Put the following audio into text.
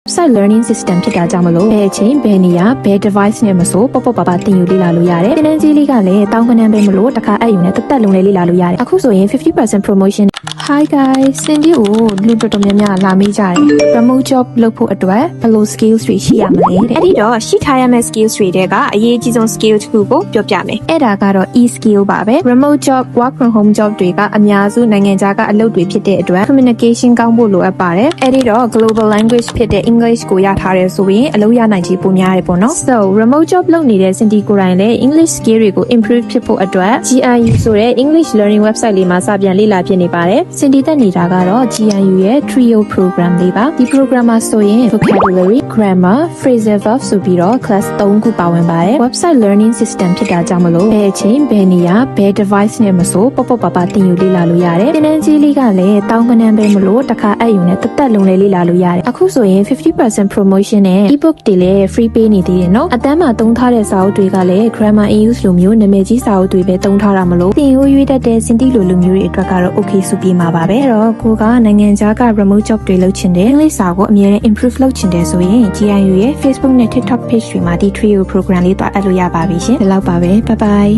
website learning system ဖြစ်တာကြောင့်မလို့ဘယ်အချိန်ဘယ်နေရာဘယ် device နဲ့မဆိုပေါ့ပါသင်ယူလေ့လာလို့ရတယ်သင်တန်းကြီးလေးကလည်းတောင်းပန်ပဲမလို့တစ်ခါအဲ့ယူနဲ့တက်လုံးလေးလေ့လာလို့ရတယ်အခုဆိုရင် 50% promotion Hi guys စင်ဒီကိုလူတော်တော်များများလာမေးကြတယ် remote job လုပ်ဖို့အတွက်ဘယ်လို skills တွေရှိရမလဲတဲ့အဲ့ဒီတော့ရှိထားရမယ့် skills တွေတဲကအရေးကြီးဆုံး skill တစ်ခုကိုပြောပြမယ်အဲ့ဒါကတော့ e-skill ပါပဲ remote job work from home job တွေကအများစုနိုင်ငံခြားကအလုပ်တွေဖြစ်တဲ့အတွက် communication ကောင်းဖို့လိုအပ်ပါတယ်အဲ့ဒီတော့ global language ဖြစ်တဲ့ English ကိုရထားတယ်ဆိုရင်အလုပ်ရနိုင်ခြေပိုများတယ်ပေါ့နော် so remote job လုပ်နေတဲ့စင်ဒီကိုယ်တိုင်လည်း English skill တွေကို improve ဖြစ်ဖို့အတွက် GIU ဆိုတဲ့ English learning website လေးမှာစပြန်လေ့လာဖြစ်နေပါတယ်စင်ဒီတက်နေတာကတော့ GIU ရဲ့ Trio program လေးပါဒီ program မှာဆိုရင် vocabulary grammar phrasal verb ဆိုပြီးတော့ class 3ခုပါဝင်ပါတယ် website learning system ဖြစ်တာကြောင့်မလို့ဘယ်အချိန်ဘယ်နေရာဘယ် device နဲ့မဆိုပေါ့ပါသင်ယူလေ့လာလို့ရတယ်သင်တန်းကြီးလေးကလည်းတောင်းပန်ပဲမလို့တစ်ခါအဲ့ယူနဲ့တက်လုံးလေးလေ့လာလို့ရတယ်အခုဆိုရင် 50% promotion နဲ့ ebook တွေလည်း free ပေးနေသေးတယ်နော်အတန်းမှာသုံးထားတဲ့စာအုပ်တွေကလည်း grammar in use လိုမျိုးနာမည်ကြီးစာအုပ်တွေပဲသုံးထားတာမလို့သင်ယူရွေးတတ်တဲ့စင်တီလိုမျိုးတွေအတွက်ကတော့ okay စုပြေးမှာပါပဲအဲ့တော့ကိုကနိုင်ငံခြားက remote job တွေလုပ်ချင်တယ် English စာကိုအမြဲတမ်း improve လုပ်ချင်တယ်ဆိုရင် GIU ရဲ့ Facebook နဲ့ TikTok page တွေမှာဒီ Trio program လေးတွားအပ်လို့ရပါပြီရှင်ဒီလောက်ပါပဲ bye bye